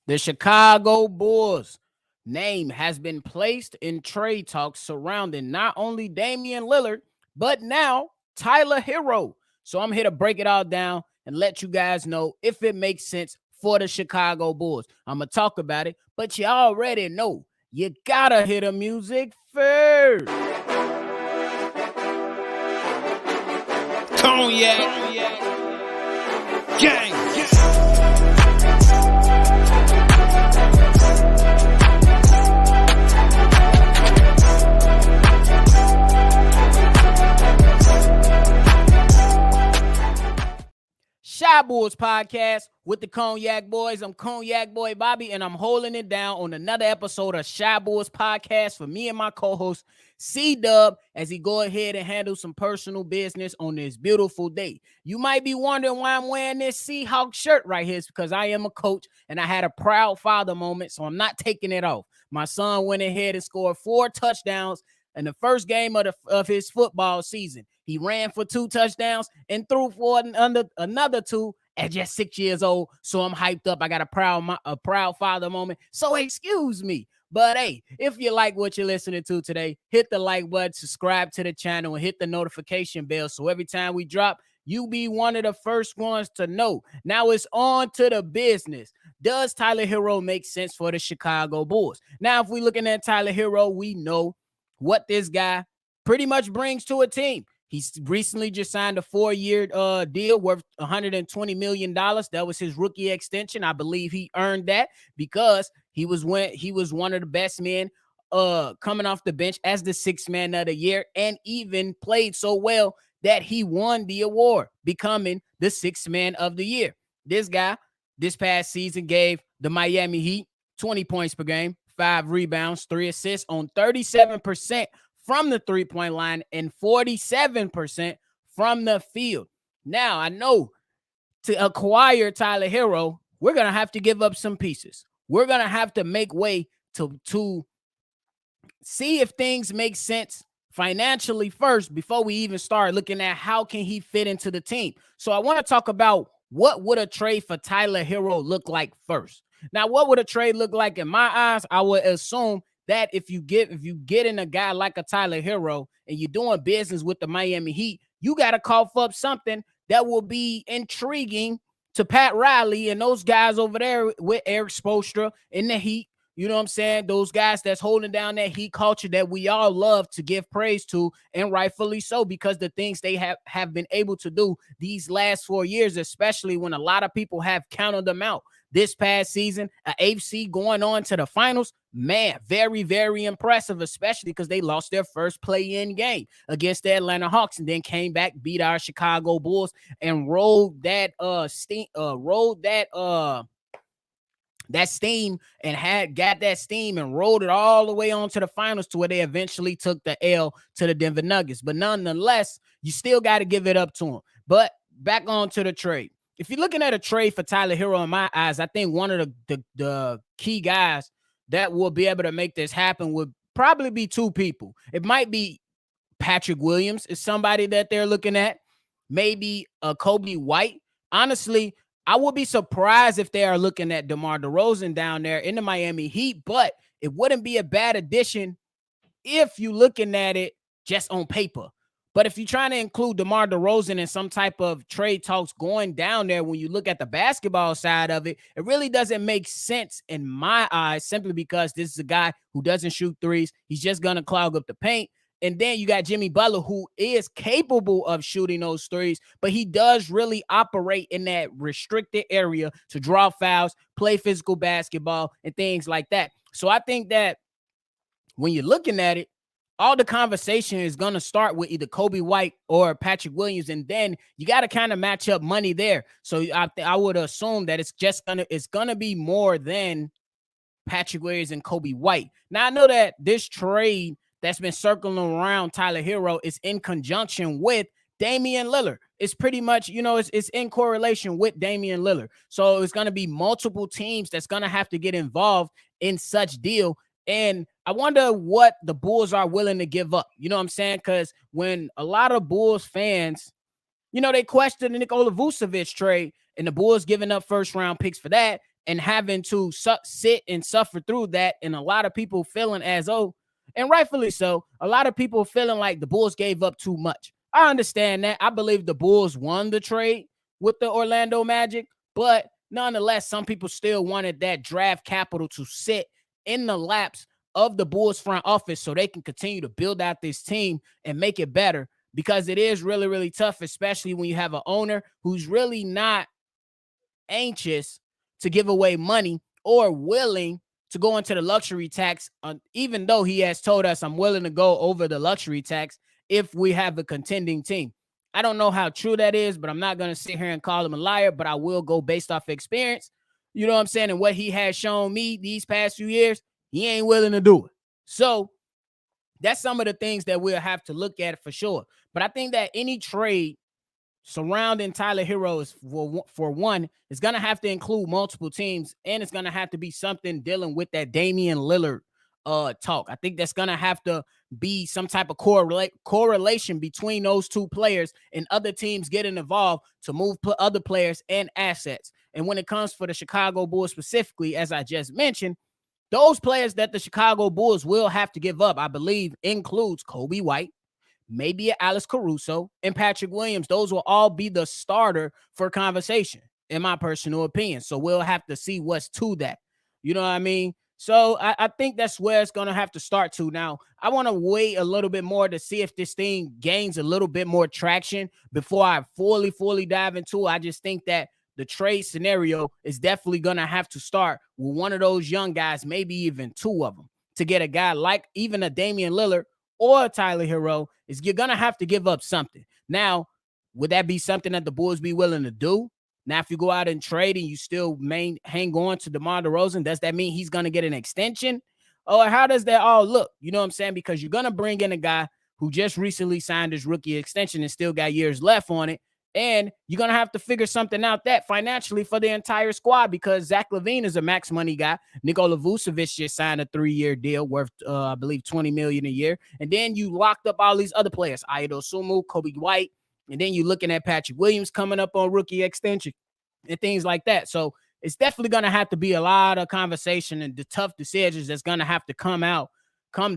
The Chicago Bulls name has been placed in trade talks surrounding not only Damian Lillard, but now Tyler Herro. So I'm here to break it all down and let you guys know if it makes sense for the Chicago Bulls. I'm going to talk about it, but you already know you got to hear the music first. Cognac, gang. Shy Bulls podcast with the Cognac Boys. I'm Cognac Boy Bobby, and I'm holding it down on another episode of Shy Bulls podcast for me and my co-host C-Dub as he go ahead and handle some personal business on this beautiful day. You might be wondering why I'm wearing this Seahawks shirt right here. It's because I am a coach and I had a proud father moment, so I'm not taking it off. My son went ahead and scored 4 touchdowns in the first game of his football season. He ran for 2 touchdowns and threw for another 2 at just 6 years old. So I'm hyped up. I got a proud father moment. So excuse me. But hey, if you like what you're listening to today, hit the like button, subscribe to the channel, and hit the notification bell. So every time we drop, you be one of the first ones to know. Now it's on to the business. Does Tyler Herro make sense for the Chicago Bulls? Now, if we're looking at Tyler Herro, we know what this guy pretty much brings to a team. He's recently just signed a 4-year deal worth $120 million. That was his rookie extension. I believe he earned that because he was one of the best men coming off the bench as the 6th man of the year, and even played so well that he won the award, becoming the 6th man of the year. This guy, this past season, gave the Miami Heat 20 points per game, 5 rebounds, 3 assists on 37% from the three-point line and 47% from the field. Now, I know to acquire Tyler Herro, we're going to have to give up some pieces. We're going to have to make way to see if things make sense financially first before we even start looking at how can he fit into the team. So I want to talk about what would a trade for Tyler Herro look like first. Now, what would a trade look like in my eyes? I would assume that if you get in a guy like a Tyler Herro and you're doing business with the Miami Heat, you got to cough up something that will be intriguing to Pat Riley and those guys over there with Eric Spoelstra in the Heat. You know what I'm saying? Those guys that's holding down that Heat culture that we all love to give praise to, and rightfully so, because the things they have been able to do these last 4 years, especially when a lot of people have counted them out. This past season, an AFC going on to the finals, man, very, very impressive, especially because they lost their first play-in game against the Atlanta Hawks and then came back, beat our Chicago Bulls, and rolled that steam and got that steam and rolled it all the way on to the finals to where they eventually took the L to the Denver Nuggets. But nonetheless, you still got to give it up to them. But back on to the trade. If you're looking at a trade for Tyler Herro, in my eyes, I think one of the key guys that will be able to make this happen would probably be 2 people. It might be Patrick Williams is somebody that they're looking at. Maybe Kobe White. Honestly, I would be surprised if they are looking at DeMar DeRozan down there in the Miami Heat, but it wouldn't be a bad addition if you're looking at it just on paper. But if you're trying to include DeMar DeRozan in some type of trade talks going down there, when you look at the basketball side of it, it really doesn't make sense in my eyes, simply because this is a guy who doesn't shoot threes. He's just going to clog up the paint. And then you got Jimmy Butler, who is capable of shooting those threes, but he does really operate in that restricted area to draw fouls, play physical basketball, and things like that. So I think that when you're looking at it, all the conversation is going to start with either Kobe White or Patrick Williams, and then you got to kind of match up money there. So I would assume that it's gonna be more than Patrick Williams and Kobe White. Now, I know that this trade that's been circling around Tyler Herro is in conjunction with Damian Lillard. It's pretty much, it's in correlation with Damian Lillard. So it's going to be multiple teams that's going to have to get involved in such deal. And I wonder what the Bulls are willing to give up. You know what I'm saying? Because when a lot of Bulls fans, they questioned the Nikola Vucevic trade and the Bulls giving up first-round picks for that, and having to sit and suffer through that. And a lot of people feeling as though, and rightfully so, a lot of people feeling like the Bulls gave up too much. I understand that. I believe the Bulls won the trade with the Orlando Magic, but nonetheless, some people still wanted that draft capital to sit in the laps of the Bulls front office so they can continue to build out this team and make it better, because it is really, really tough, especially when you have an owner who's really not anxious to give away money or willing to go into the luxury tax, even though he has told us, I'm willing to go over the luxury tax if we have a contending team. I don't know how true that is, but I'm not going to sit here and call him a liar, but I will go based off experience. You know what I'm saying? And what he has shown me these past few years, he ain't willing to do it. So that's some of the things that we'll have to look at for sure. But I think that any trade surrounding Tyler Herro is for one, is going to have to include multiple teams, and it's going to have to be something dealing with that Damian Lillard talk. I think that's going to have to be some type of correlation between those two players and other teams getting involved to move other players and assets. And when it comes for the Chicago Bulls specifically, as I just mentioned, those players that the Chicago Bulls will have to give up, I believe, includes Kobe White, maybe Alex Caruso, and Patrick Williams. Those will all be the starter for conversation, in my personal opinion. So we'll have to see what's to that. You know what I mean? So I think that's where it's going to have to start to. Now, I want to wait a little bit more to see if this thing gains a little bit more traction before I fully dive into it. I just think that the trade scenario is definitely going to have to start with one of those young guys, maybe even two of them, to get a guy like even a Damian Lillard or Tyler Herro. Is you're going to have to give up something. Now, would that be something that the Bulls be willing to do? Now, if you go out and trade and you still hang on to DeMar DeRozan, does that mean he's going to get an extension? Or how does that all look? You know what I'm saying? Because you're going to bring in a guy who just recently signed his rookie extension and still got years left on it. And you're going to have to figure something out that financially for the entire squad, because Zach LaVine is a max money guy. Nikola Vucevic just signed a 3-year deal worth, I believe, $20 million a year. And then you locked up all these other players, Ayo Sumu, Kobe White. And then you're looking at Patrick Williams coming up on rookie extension and things like that. So it's definitely going to have to be a lot of conversation and the tough decisions that's going to have to come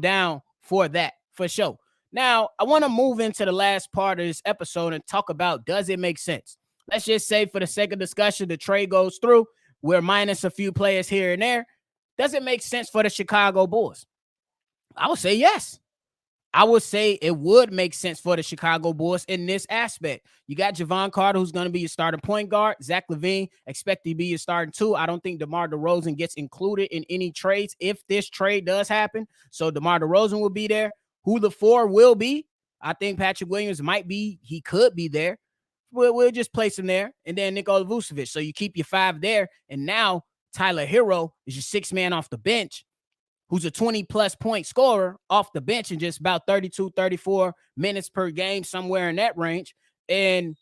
down for that, for sure. Now, I want to move into the last part of this episode and talk about, does it make sense? Let's just say, for the sake of discussion, the trade goes through. We're minus a few players here and there. Does it make sense for the Chicago Bulls? I would say yes. I would say it would make sense for the Chicago Bulls in this aspect. You got Javon Carter, who's going to be your starting point guard. Zach LaVine, expected to be your starting two. I don't think DeMar DeRozan gets included in any trades if this trade does happen. So DeMar DeRozan will be there. Who the four will be, I think Patrick Williams might be. He could be there. We'll just place him there. And then Nikola Vucevic. So you keep your five there. And now Tyler Herro is your sixth man off the bench, who's a 20-plus point scorer off the bench in just about 32, 34 minutes per game, somewhere in that range. And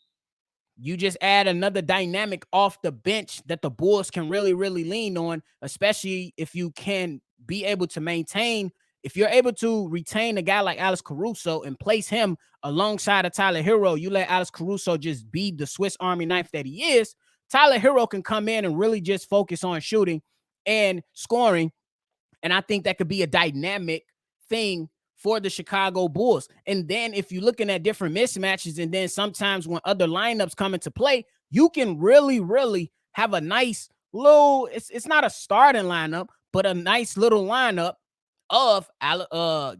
you just add another dynamic off the bench that the Bulls can really, really lean on, especially if you can be able to maintain. If you're able to retain a guy like Alex Caruso and place him alongside of Tyler Herro, you let Alex Caruso just be the Swiss Army knife that he is. Tyler Herro can come in and really just focus on shooting and scoring. And I think that could be a dynamic thing for the Chicago Bulls. And then if you're looking at different mismatches, and then sometimes when other lineups come into play, you can really, really have a nice little, it's not a starting lineup, but a nice little lineup of Tyler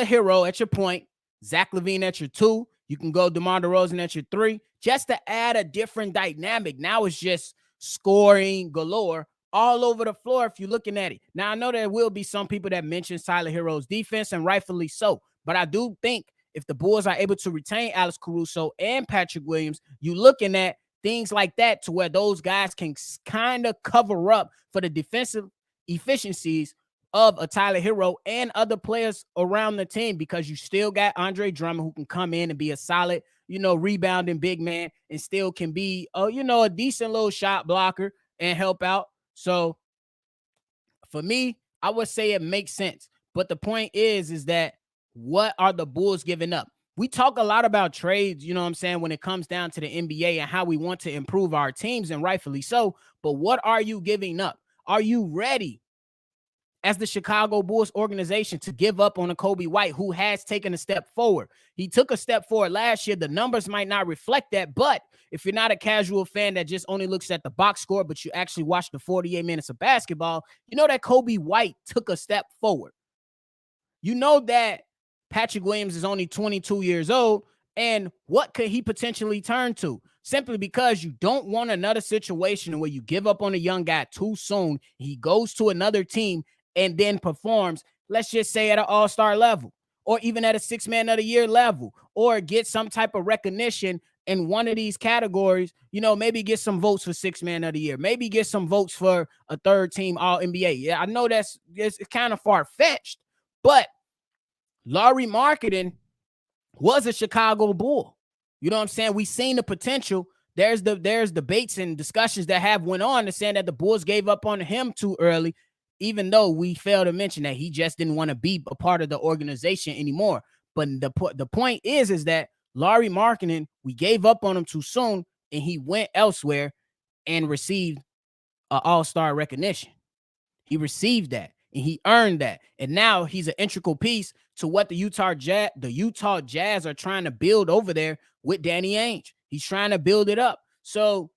Herro at your point, Zach LaVine at your two. You can go DeMar DeRozan at your three, just to add a different dynamic. Now it's just scoring galore all over the floor if you're looking at it. Now, I know there will be some people that mention Tyler Herro's defense, and rightfully so. But I do think if the Bulls are able to retain Alex Caruso and Patrick Williams, you're looking at things like that to where those guys can kind of cover up for the defensive efficiencies of a Tyler Herro and other players around the team, because you still got Andre Drummond, who can come in and be a solid, rebounding big man, and still can be, a decent little shot blocker and help out. So for me, I would say it makes sense. But the point is that what are the Bulls giving up? we talk a lot about trades, you know what I'm saying, when it comes down to the NBA and how we want to improve our teams, and rightfully so. But what are you giving up? Are you ready as the Chicago Bulls organization to give up on a Kobe White who has taken a step forward? He took a step forward last year. The numbers might not reflect that, but if you're not a casual fan that just only looks at the box score, but you actually watch the 48 minutes of basketball, you know that Kobe White took a step forward. You know that Patrick Williams is only 22 years old, and what could he potentially turn to? Simply because you don't want another situation where you give up on a young guy too soon. He goes to another team and then performs, let's just say, at an all-star level, or even at a six-man of the year level, or get some type of recognition in one of these categories. You know, maybe get some votes for six-man of the year, maybe get some votes for a third-team All-NBA. Yeah, I know it's kind of far-fetched, but Lauri Markkanen was a Chicago Bull. You know what I'm saying? We seen the potential. There's debates and discussions that have went on to saying that the Bulls gave up on him too early, even though we failed to mention that he just didn't want to be a part of the organization anymore. But the point is that Lauri Markkanen, we gave up on him too soon, and he went elsewhere and received an all-star recognition. He received that, and he earned that. And now he's an integral piece to what the Utah Jazz are trying to build over there with Danny Ainge. He's trying to build it up. So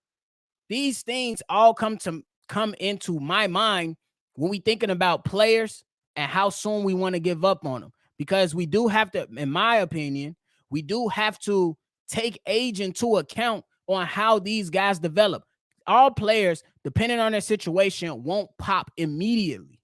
these things all come into my mind when we thinking about players and how soon we want to give up on them. Because we do have to, in my opinion, we do have to take age into account on how these guys develop. All players, depending on their situation, won't pop immediately.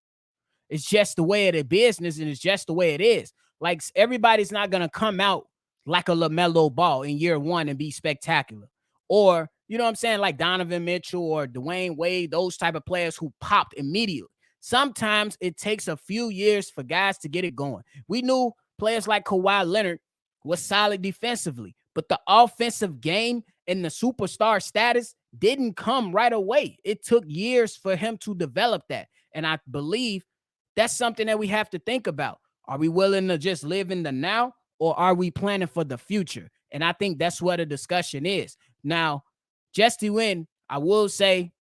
It's just the way of the business, and it's just the way it is. Like, everybody's not going to come out like a LaMelo Ball in year one and be spectacular. Or, you know what I'm saying, like Donovan Mitchell or Dwayne Wade, those type of players who popped immediately. Sometimes it takes a few years for guys to get it going. We knew players like Kawhi Leonard was solid defensively, but the offensive game and the superstar status didn't come right away. It took years for him to develop that. And I believe that's something that we have to think about. Are we willing to just live in the now, or are we planning for the future? And I think that's what the discussion is. Now, just to win, I will say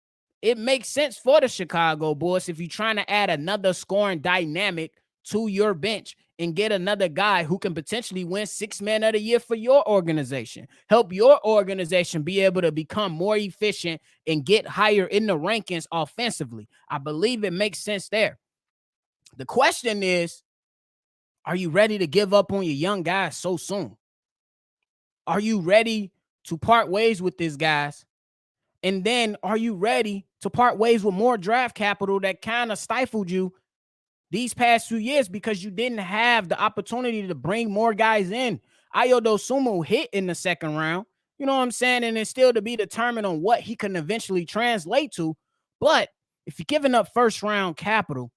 it makes sense for the Chicago Bulls if you're trying to add another scoring dynamic to your bench and get another guy who can potentially win six-man of the year for your organization. Help your organization be able to become more efficient and get higher in the rankings offensively. I believe it makes sense there. The question is, are you ready to give up on your young guys so soon? Are you ready to part ways with these guys? And then are you ready to part ways with more draft capital that kind of stifled you these past few years because you didn't have the opportunity to bring more guys in? Ayo Dosunmu hit in the second round, you know what I'm saying? And it's still to be determined on what he can eventually translate to. But if you're giving up first round capital,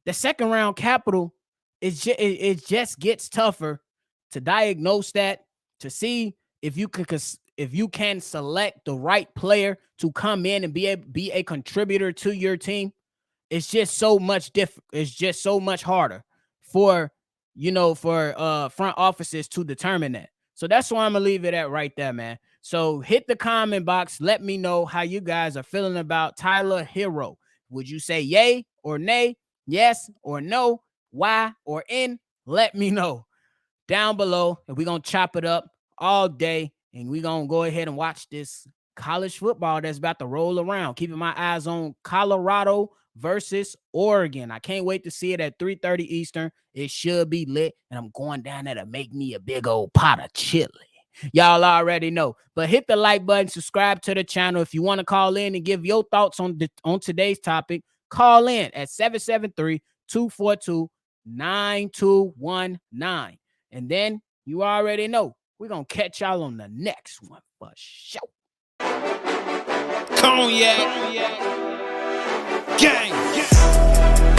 the second round capital, it just gets tougher to diagnose that, to see if you can select the right player to come in and be a contributor to your team. It's just so much different. It's just so much harder for front offices to determine that. So that's why I'm gonna leave it at right there, man. So hit the comment box. Let me know how you guys are feeling about Tyler Herro. Would you say yay or nay? Yes or no? Why or N? Let me know down below, and we're gonna chop it up all day, and we're gonna go ahead and watch this college football that's about to roll around. Keeping my eyes on Colorado versus Oregon. I can't wait to see it at 3:30 Eastern. It should be lit, and I'm going down there to make me a big old pot of chili. Y'all already know. But hit the like button, subscribe to the channel. If you want to call in and give your thoughts on today's topic, call in at 773-242-9219. And then you already know we're going to catch y'all on the next one for sure. Cognac. Gang.